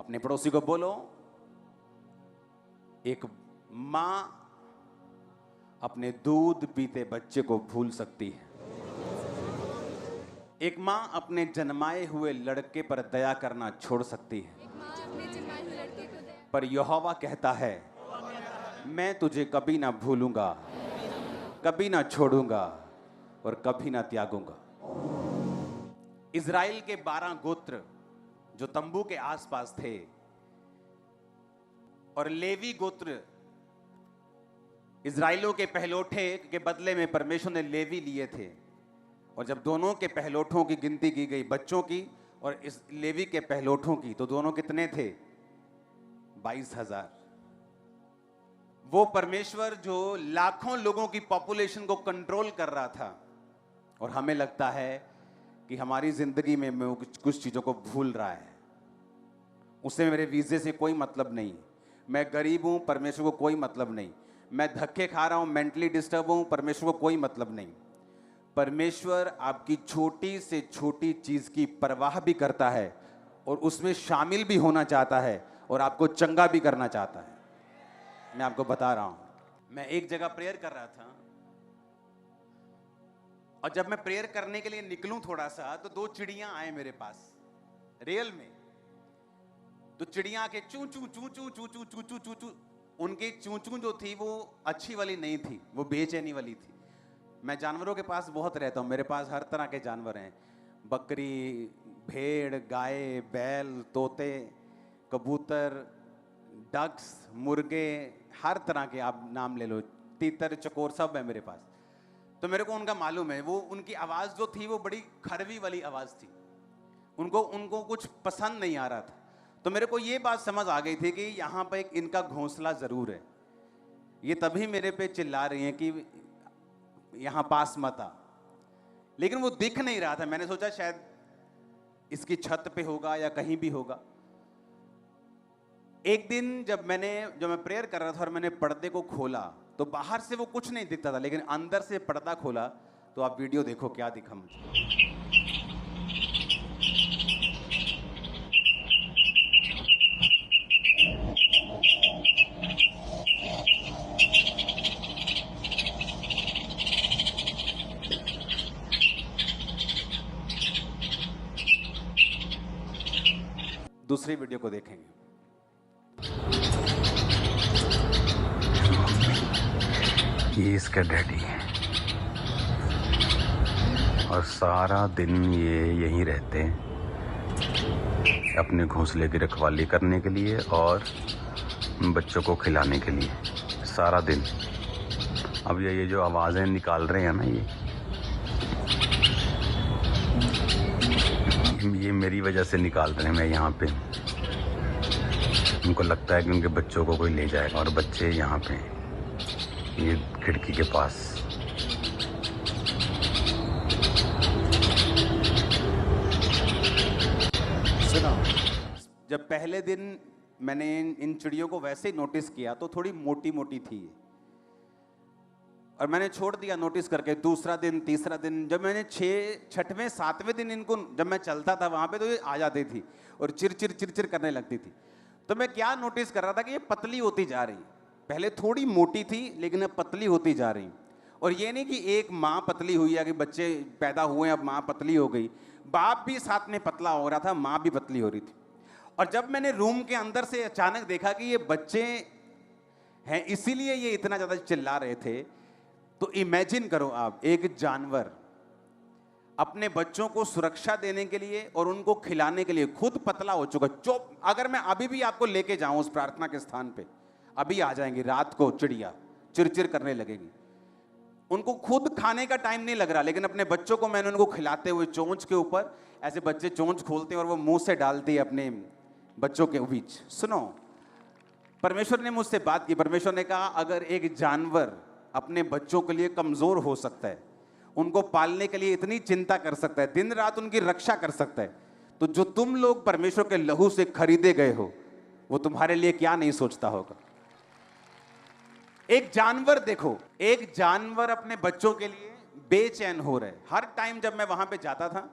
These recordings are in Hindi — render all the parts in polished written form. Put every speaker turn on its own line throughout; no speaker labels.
अपने पड़ोसी को बोलो, एक मां अपने दूध पीते बच्चे को भूल सकती है। एक मां अपने जन्माए हुए लड़के पर दया करना छोड़ सकती है, पर यहोवा कहता है, मैं तुझे कभी ना भूलूंगा, कभी ना छोड़ूंगा और कभी ना त्यागूंगा। इज़राइल के 12 गोत्र जो तंबू के आसपास थे और लेवी गोत्र इज़राइलों के पहलौठे के बदले में परमेश्वर ने लेवी लिए थे, और जब दोनों के पहलौठों की गिनती की गई, बच्चों की और इस लेवी के पहलौठों की, तो दोनों कितने थे? 22,000। वो परमेश्वर जो लाखों लोगों की पॉपुलेशन को कंट्रोल कर रहा था, और हमें लगता है कि हमारी जिंदगी में वो कुछ चीजों को भूल रहा है। उसे मेरे वीजे से कोई मतलब नहीं, मैं गरीब हूं, परमेश्वर को कोई मतलब नहीं, मैं धक्के खा रहा हूं, मेंटली डिस्टर्ब हूं, परमेश्वर को कोई मतलब नहीं। परमेश्वर आपकी छोटी से छोटी चीज की परवाह भी करता है और उसमें शामिल भी होना चाहता है और आपको चंगा भी करना चाहता है। मैं आपको बता रहा हूं, मैं एक जगह प्रेयर कर रहा था, और जब मैं प्रेयर करने के लिए निकलूं थोड़ा सा, तो 2 चिड़ियां आए मेरे पास रियल में। तो चिड़ियां के चू चू चू चू चू चू चू चू चू चू, उनकी चू चू जो थी वो अच्छी वाली नहीं थी, वो बेचैनी वाली थी। मैं जानवरों के पास बहुत रहता हूँ, मेरे पास हर तरह के जानवर हैं, बकरी, भेड़, गाय, बैल, तोते, कबूतर, डक्स, मुर्गे, हर तरह के आप नाम ले लो, तीतर, चकोर, सब है मेरे पास। तो मेरे को उनका मालूम है, वो उनकी आवाज़ जो थी वो बड़ी खरवी वाली आवाज़ थी, उनको कुछ पसंद नहीं आ रहा था। तो मेरे को ये बात समझ आ गई थी कि यहाँ पर एक इनका घोंसला ज़रूर है, ये तभी मेरे पे चिल्ला रही हैं कि यहाँ पास मत आ, लेकिन वो दिख नहीं रहा था। मैंने सोचा शायद इसकी छत पे होगा या कहीं भी होगा। एक दिन जब मैं प्रेयर कर रहा था और मैंने पर्दे को खोला, तो बाहर से वो कुछ नहीं दिखता था, लेकिन अंदर से पर्दा खोला तो आप वीडियो देखो क्या दिखा मुझे। दूसरी वीडियो को देखेंगे।
ये इसका डैडी है और सारा दिन ये यहीं रहते हैं अपने घोंसले की रखवाली करने के लिए और बच्चों को खिलाने के लिए, सारा दिन। अब ये जो आवाज़ें निकाल रहे हैं ना, ये मेरी वजह से निकाल रहे हैं। मैं यहाँ पे, उनको लगता है कि उनके बच्चों को कोई ले जाएगा, और बच्चे यहाँ पे ये खिड़की के पास।
सुनो, जब पहले दिन मैंने इन चिड़ियों को वैसे ही नोटिस किया तो थोड़ी मोटी मोटी थी, और मैंने छोड़ दिया नोटिस करके। दूसरा दिन, तीसरा दिन, जब मैंने 6वें 7वें दिन इनको जब मैं चलता था वहाँ पे, तो ये आ जाती थी और चिर करने लगती थी। तो मैं क्या नोटिस कर रहा था कि ये पतली होती जा रही, पहले थोड़ी मोटी थी लेकिन अब पतली होती जा रही। और ये नहीं कि एक माँ पतली हुई है कि बच्चे पैदा हुए अब माँ पतली हो गई, बाप भी साथ में पतला हो रहा था, माँ भी पतली हो रही थी। और जब मैंने रूम के अंदर से अचानक देखा कि ये बच्चे हैं, इसीलिए ये इतना ज़्यादा चिल्ला रहे थे, तो इमेजिन करो आप, एक जानवर अपने बच्चों को सुरक्षा देने के लिए और उनको खिलाने के लिए खुद पतला हो चुका। चुप, अगर मैं अभी भी आपको लेके जाऊं उस प्रार्थना के स्थान पे, अभी आ जाएंगी रात को चिड़िया, चिरचिर करने लगेगी। उनको खुद खाने का टाइम नहीं लग रहा, लेकिन अपने बच्चों को मैंने उनको खिलाते हुए चोंच के ऊपर, ऐसे बच्चे चोंच खोलते हैं और वो मुंह से डालती है अपने बच्चों के बीच। सुनो, परमेश्वर ने मुझसे बात की। परमेश्वर ने कहा, अगर एक जानवर अपने बच्चों के लिए कमजोर हो सकता है, उनको पालने के लिए इतनी चिंता कर सकता है, दिन रात उनकी रक्षा कर सकता है, तो जो तुम लोग परमेश्वर के लहू से खरीदे गए हो, वो तुम्हारे लिए क्या नहीं सोचता होगा। एक जानवर देखो, एक जानवर अपने बच्चों के लिए बेचैन हो रहे। हर टाइम जब मैं वहां पे जाता था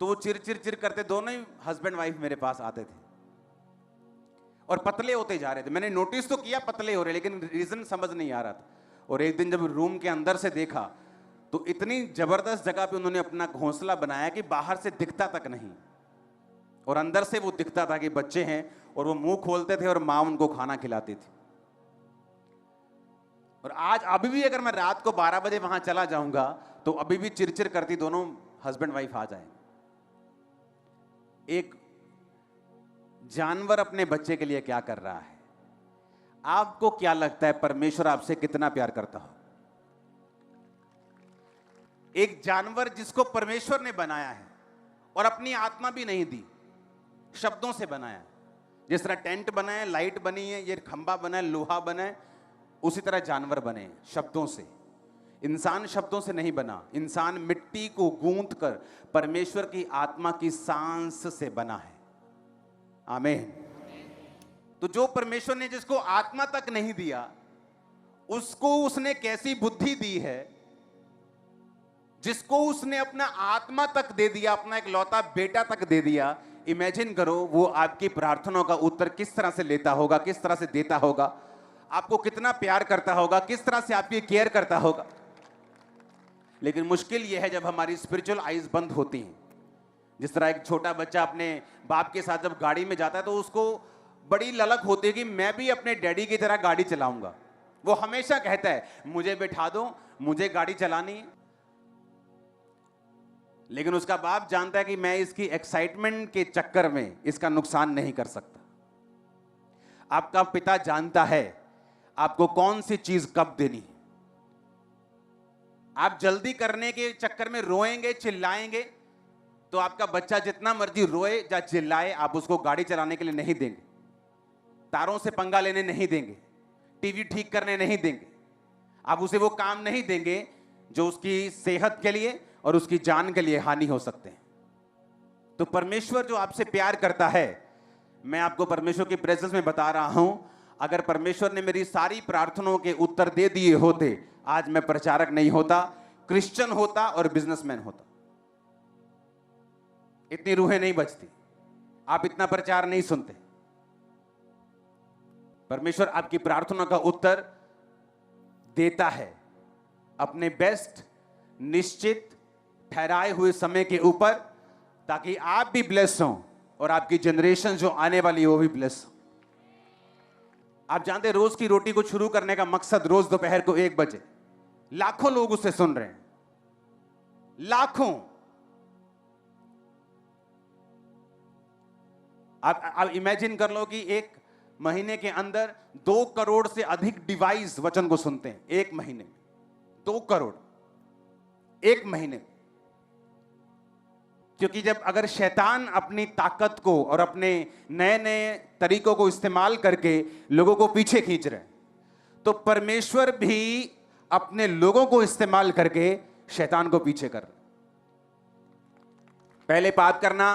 तो वो चिर करते, दोनों ही हस्बैंड वाइफ मेरे पास आते थे। और पतले होते जा रहे थे। मैंने नोटिस तो किया पतले हो रहे, लेकिन रीजन समझ नहीं आ रहा था। और एक दिन जब रूम के अंदर से देखा तो इतनी जबरदस्त जगह पे उन्होंने अपना घोंसला बनाया कि बाहर से दिखता तक नहीं, और अंदर से वो दिखता था कि बच्चे हैं, और वो मुंह खोलते थे और मां उनको खाना खिलाती थी। और आज अभी भी अगर मैं रात को 12 बजे वहां चला जाऊंगा तो अभी भी चिरचिर करती दोनों हस्बैंड वाइफ आ जाए। एक जानवर अपने बच्चे के लिए क्या कर रहा है? आपको क्या लगता है परमेश्वर आपसे कितना प्यार करता हो? एक जानवर जिसको परमेश्वर ने बनाया है और अपनी आत्मा भी नहीं दी, शब्दों से बनाया है। जिस तरह टेंट बना है, लाइट बनी है, ये खंबा बना है, लोहा बना है, उसी तरह जानवर बने शब्दों से। इंसान शब्दों से नहीं बना, इंसान मिट्टी को गूंथ कर परमेश्वर की आत्मा की सांस से बना है। आमीन। तो जो परमेश्वर ने जिसको आत्मा तक नहीं दिया, उसको उसने कैसी बुद्धि दी है? जिसको उसने अपना आत्मा तक दे दिया, अपना एक लौता बेटा तक दे दिया, इमेजिन करो वो आपकी प्रार्थनाओं का उत्तर किस तरह से लेता होगा, किस तरह से देता होगा, आपको कितना प्यार करता होगा, किस तरह से आपकी केयर करता होगा। लेकिन मुश्किल यह है जब हमारी स्पिरिचुअल आईज बंद होती हैं। जिस तरह एक छोटा बच्चा अपने बाप के साथ जब गाड़ी में जाता है तो उसको बड़ी ललक होती है कि मैं भी अपने डैडी की तरह गाड़ी चलाऊंगा। वो हमेशा कहता है मुझे बिठा दो, मुझे गाड़ी चलानी है। लेकिन उसका बाप जानता है कि मैं इसकी एक्साइटमेंट के चक्कर में इसका नुकसान नहीं कर सकता। आपका पिता जानता है आपको कौन सी चीज कब देनी है। आप जल्दी करने के चक्कर में रोएंगे, चिल्लाएंगे, तो आपका बच्चा जितना मर्जी रोए या चिल्लाए, आप उसको गाड़ी चलाने के लिए नहीं देंगे, तारों से पंगा लेने नहीं देंगे, टीवी ठीक करने नहीं देंगे, आप उसे वो काम नहीं देंगे जो उसकी सेहत के लिए और उसकी जान के लिए हानि हो सकते हैं। तो परमेश्वर जो आपसे प्यार करता है, मैं आपको परमेश्वर की प्रेजेंस में बता रहा हूं, अगर परमेश्वर ने मेरी सारी प्रार्थनाओं के उत्तर दे दिए होते, आज मैं प्रचारक नहीं होता, क्रिश्चियन होता और बिजनेसमैन होता। इतनी रूहें नहीं बचती, आप इतना प्रचार नहीं सुनते। परमेश्वर आपकी प्रार्थना का उत्तर देता है अपने बेस्ट, निश्चित, ठहराए हुए समय के ऊपर, ताकि आप भी ब्लेस हों और आपकी जनरेशन जो आने वाली है वो भी ब्लेस हो। आप जानते हैं रोज की रोटी को शुरू करने का मकसद रोज दोपहर को 1 बजे लाखों लोग उसे सुन रहे हैं, लाखों। आप इमेजिन कर लो कि एक महीने के अंदर 2 करोड़ से अधिक डिवाइस वचन को सुनते हैं। एक महीने में 2 करोड़, एक महीने में। क्योंकि जब अगर शैतान अपनी ताकत को और अपने नए नए तरीकों को इस्तेमाल करके लोगों को पीछे खींच रहे हैं, तो परमेश्वर भी अपने लोगों को इस्तेमाल करके शैतान को पीछे कर रहे। पहले बात करना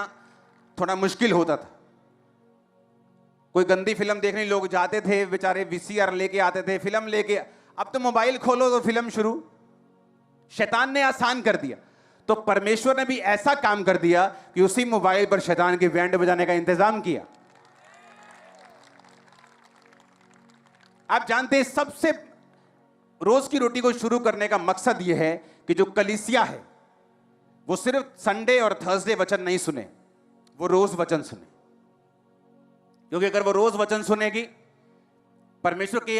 थोड़ा मुश्किल होता था। कोई गंदी फिल्म देखने लोग जाते थे, बेचारे वीसीआर लेके आते थे, फिल्म लेके। अब तो मोबाइल खोलो तो फिल्म शुरू। शैतान ने आसान कर दिया, तो परमेश्वर ने भी ऐसा काम कर दिया कि उसी मोबाइल पर शैतान की बैंड बजाने का इंतजाम किया। आप जानते हैं सबसे रोज की रोटी को शुरू करने का मकसद यह है कि जो कलीसिया है वो सिर्फ संडे और थर्सडे वचन नहीं सुने, वो रोज वचन सुने। क्योंकि अगर वो रोज वचन सुनेगी, परमेश्वर के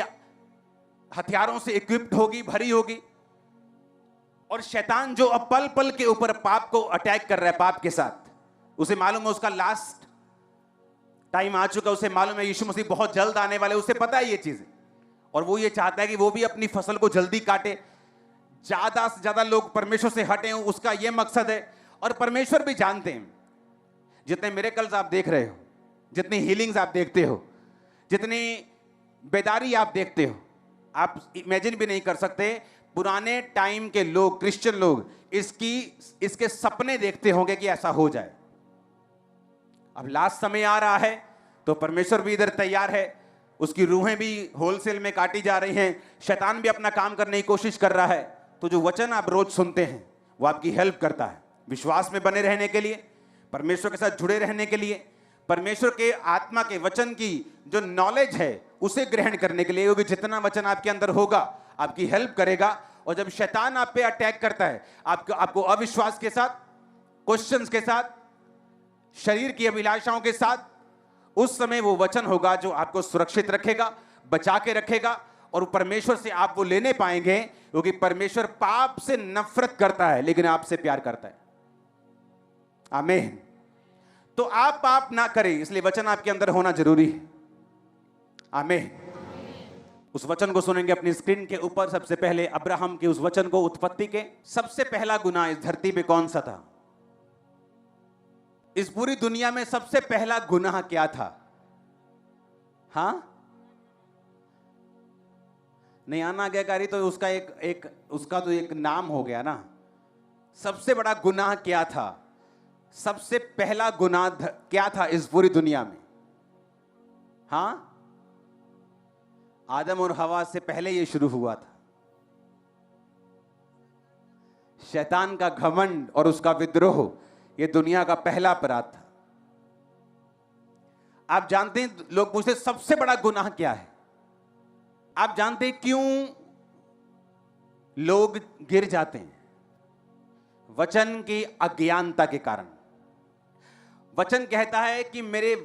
हथियारों से इक्विप्ड होगी, भरी होगी, और शैतान जो अब पल पल के ऊपर पाप को अटैक कर रहा है, पाप के साथ, उसे मालूम है उसका लास्ट टाइम आ चुका, उसे मालूम है यीशु मसीह बहुत जल्द आने वाले, उसे पता है ये चीजें, और वो ये चाहता है कि वो भी अपनी फसल को जल्दी काटे, ज्यादा से ज्यादा लोग परमेश्वर से हटे, उसका ये मकसद है। और परमेश्वर भी जानते हैं जितने मिरेकल्स आप देख रहे हो, जितनी हीलिंग्स आप देखते हो, जितनी बेदारी आप देखते हो, आप इमेजिन भी नहीं कर सकते पुराने टाइम के लोग, क्रिश्चियन लोग इसके सपने देखते होंगे कि ऐसा हो जाए। अब लास्ट समय आ रहा है तो परमेश्वर भी इधर तैयार है, उसकी रूहें भी होलसेल में काटी जा रही हैं, शैतान भी अपना काम करने की कोशिश कर रहा है। तो जो वचन आप रोज सुनते हैं वो आपकी हेल्प करता है विश्वास में बने रहने के लिए, परमेश्वर के साथ जुड़े रहने के लिए, परमेश्वर के आत्मा के वचन की जो नॉलेज है उसे ग्रहण करने के लिए, क्योंकि जितना वचन आपके अंदर होगा आपकी हेल्प करेगा। और जब शैतान आप पे अटैक करता है, आपको अविश्वास के साथ, क्वेश्चंस के साथ, शरीर की अभिलाषाओं के साथ, उस समय वो वचन होगा जो आपको सुरक्षित रखेगा, बचा के रखेगा, और परमेश्वर से आप वो लेने पाएंगे, क्योंकि परमेश्वर पाप से नफरत करता है लेकिन आपसे प्यार करता है। आमीन। तो आप पाप ना करें, इसलिए वचन आपके अंदर होना जरूरी है। आमीन। उस वचन को सुनेंगे अपनी स्क्रीन के ऊपर। सबसे पहले अब्राहम के उस वचन को, उत्पत्ति के। सबसे पहला गुनाह इस धरती पे कौन सा था? इस पूरी दुनिया में सबसे पहला गुनाह क्या था? हां, नहीं आना आज्ञाकारी तो उसका उसका तो एक नाम हो गया ना। सबसे बड़ा गुनाह क्या था? सबसे पहला गुनाह क्या था इस पूरी दुनिया में? हां, आदम और हवा से पहले यह शुरू हुआ था। शैतान का घमंड और उसका विद्रोह, यह दुनिया का पहला अपराध था। आप जानते हैं, लोग पूछते सबसे बड़ा गुनाह क्या है? आप जानते हैं क्यों लोग गिर जाते हैं? वचन की अज्ञानता के कारण। वचन कहता है कि मेरे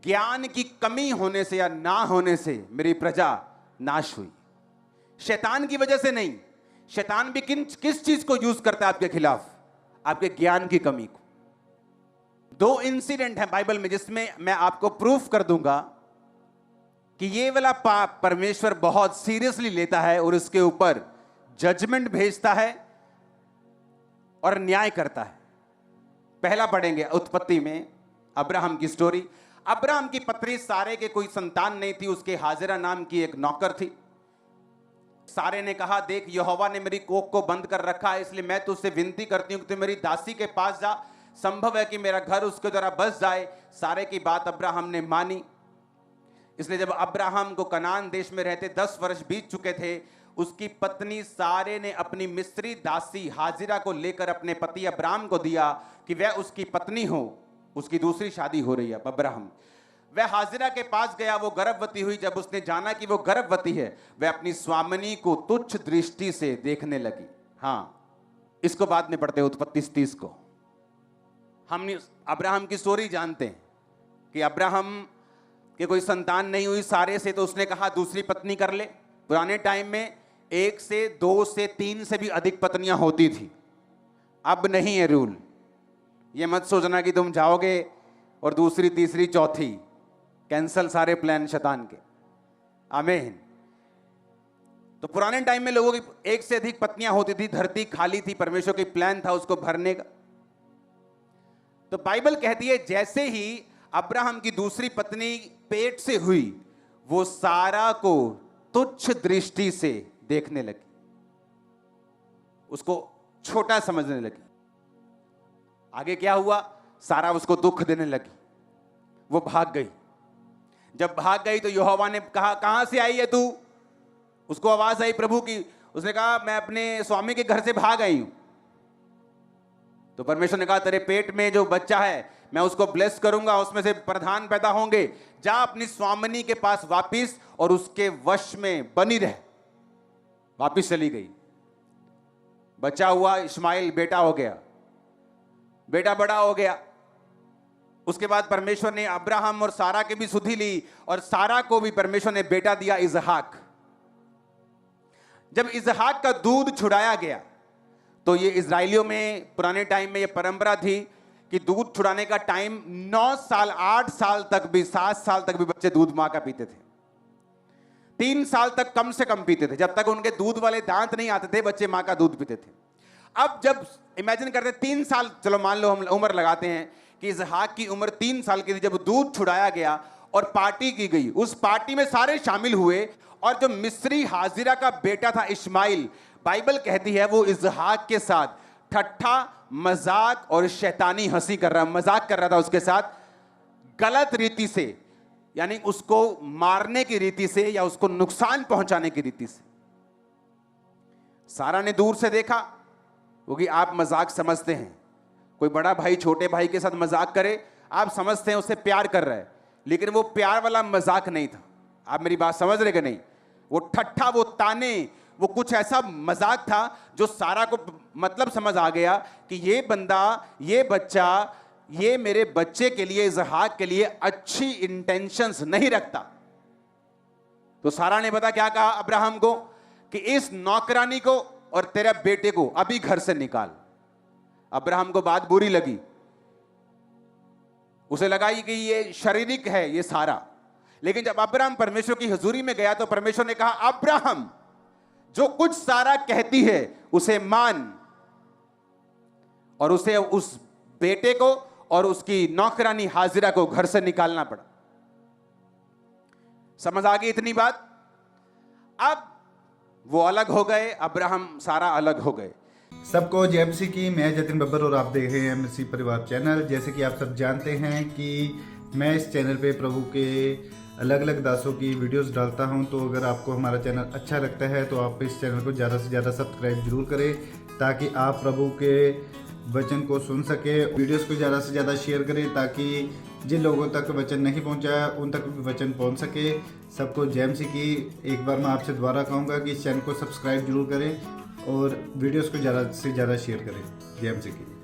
ज्ञान की कमी होने से या ना होने से मेरी प्रजा नाश हुई। शैतान की वजह से नहीं। शैतान भी किस चीज को यूज करता है आपके खिलाफ? आपके ज्ञान की कमी को। 2 इंसिडेंट है बाइबल में जिसमें मैं आपको प्रूफ कर दूंगा कि ये वाला पाप परमेश्वर बहुत सीरियसली लेता है और इसके ऊपर जजमेंट भेजता है और न्याय करता है। पहला पढ़ेंगे उत्पत्ति में, अब्राहम की स्टोरी। अब्राहम की पत्नी सारे के कोई संतान नहीं थी, उसके हाजिरा नाम की एक नौकर थी। सारे ने कहा, देख यहोवा ने मेरी कोख को बंद कर रखा है, इसलिए मैं तुझसे विनती करती हूं कि तू मेरी दासी के पास जा, संभव है कि मेरा घर उसके द्वारा बस जाए। सारे की बात अब्राहम ने मानी। इसलिए जब अब्राहम को कनान देश में रहते 10 वर्ष बीत चुके थे, उसकी पत्नी सारे ने अपनी मिस्री दासी हाजिरा को लेकर अपने पति अब्राहम को दिया कि वह उसकी पत्नी हो। उसकी दूसरी शादी हो रही है अब्राहम। वह हाजिरा के पास गया, वो गर्भवती हुई। जब उसने जाना कि वो गर्भवती है, वह अपनी स्वामिनी को तुच्छ दृष्टि से देखने लगी। हाँ, इसको बाद में पढ़ते हैं, उत्पत्ति 30 को। हम अब्राहम की स्टोरी जानते हैं कि अब्राहम के कोई संतान नहीं हुई सारे से, तो उसने कहा दूसरी पत्नी कर ले। पुराने टाइम में 1 से 2 से 3 से भी अधिक पत्नियां होती थी। अब नहीं है रूल। ये मत सोचना कि तुम जाओगे और दूसरी, तीसरी, चौथी, कैंसल सारे प्लान शैतान के। आमीन। तो पुराने टाइम में लोगों की 1 से अधिक पत्नियां होती थी, धरती खाली थी, परमेश्वर की प्लान था उसको भरने का। तो बाइबल कहती है जैसे ही अब्राहम की दूसरी पत्नी पेट से हुई, वो सारा को तुच्छ दृष्टि से देखने लगी, उसको छोटा समझने लगी। आगे क्या हुआ? सारा उसको दुख देने लगी, वो भाग गई। जब भाग गई तो यहोवा ने कहा, कहां से आई है तू? उसको आवाज आई प्रभु की। उसने कहा, मैं अपने स्वामी के घर से भाग आई हूं। तो परमेश्वर ने कहा, तेरे पेट में जो बच्चा है मैं उसको ब्लेस करूंगा, उसमें से प्रधान पैदा होंगे। जा अपनी स्वामिनी के पास वापिस और उसके वश में बनी रह। वापिस चली गई। बच्चा हुआ, इस्माइल बेटा हो गया। बेटा बड़ा हो गया। उसके बाद परमेश्वर ने अब्राहम और सारा की भी सुधि ली और सारा को भी परमेश्वर ने बेटा दिया, इसहाक। जब इसहाक का दूध छुड़ाया गया तो ये इजराइलियों में पुराने टाइम में ये परंपरा थी कि दूध छुड़ाने का टाइम 9 साल, 8 साल तक भी, 7 साल तक भी बच्चे दूध मां का पीते थे। 3 साल तक कम से कम पीते थे। जब तक उनके दूध वाले दांत नहीं आते थे, बच्चे मां का दूध पीते थे। अब जब इमेजिन करते 3 साल, चलो मान लो हम उम्र लगाते हैं कि इसहाक की उम्र 3 साल की थी जब दूध छुड़ाया गया और पार्टी की गई। उस पार्टी में सारे शामिल हुए और जो मिस्री हाजिरा का बेटा था इस्माइल, बाइबल कहती है वो इसहाक के साथ ठट्ठा, मजाक और शैतानी हंसी कर रहा, मजाक कर रहा था उसके साथ, गलत रीति से, यानी उसको मारने की रीति से या उसको नुकसान पहुंचाने की रीति से। सारा ने दूर से देखा, क्योंकि आप मजाक समझते हैं, कोई बड़ा भाई छोटे भाई के साथ मजाक करे, आप समझते हैं उससे प्यार कर रहा है, लेकिन वो प्यार वाला मजाक नहीं था। आप मेरी बात समझ रहे कि नहीं? वो ठट्ठा, वो ताने, वो कुछ ऐसा मजाक था जो सारा को मतलब समझ आ गया कि ये बंदा, ये बच्चा, ये मेरे बच्चे के लिए, इजहाक के लिए अच्छी इंटेंशंस नहीं रखता। तो सारा ने पता क्या कहा अब्राहम को कि इस नौकरानी को और तेरे बेटे को अभी घर से निकाल। अब्राहम को बात बुरी लगी, उसे लगा कि ये शारीरिक है ये सारा। लेकिन जब अब्राहम परमेश्वर की हुजूरी में गया तो परमेश्वर ने कहा अब्राहम, जो कुछ सारा कहती है उसे मान। और उसे उस बेटे को और उसकी नौकरानी हाजिरा को घर से निकालना पड़ा। समझ आ गई इतनी बात? अब वो अलग हो गए, अब्राहम सारा अलग हो गए।
सबको जय मसीह की। मैं जतिन बब्बर और आप देख रहे हैं मसीह परिवार चैनल। जैसे कि आप सब जानते हैं कि मैं इस चैनल पे प्रभु के अलग अलग दासों की वीडियोस डालता हूं, तो अगर आपको हमारा चैनल अच्छा लगता है तो आप इस चैनल को ज़्यादा से ज़्यादा सब्सक्राइब जरूर करें, ताकि आप प्रभु के वचन को सुन सके। वीडियोस को ज़्यादा से ज़्यादा शेयर करें ताकि जिन लोगों तक वचन नहीं पहुंचा उन तक भी वचन पहुंच सके। सबको जय मसीह की। एक बार मैं आपसे दोबारा कहूँगा कि इस चैनल को सब्सक्राइब जरूर करें और वीडियोस को ज़्यादा से ज़्यादा शेयर करें। जय मसीह की।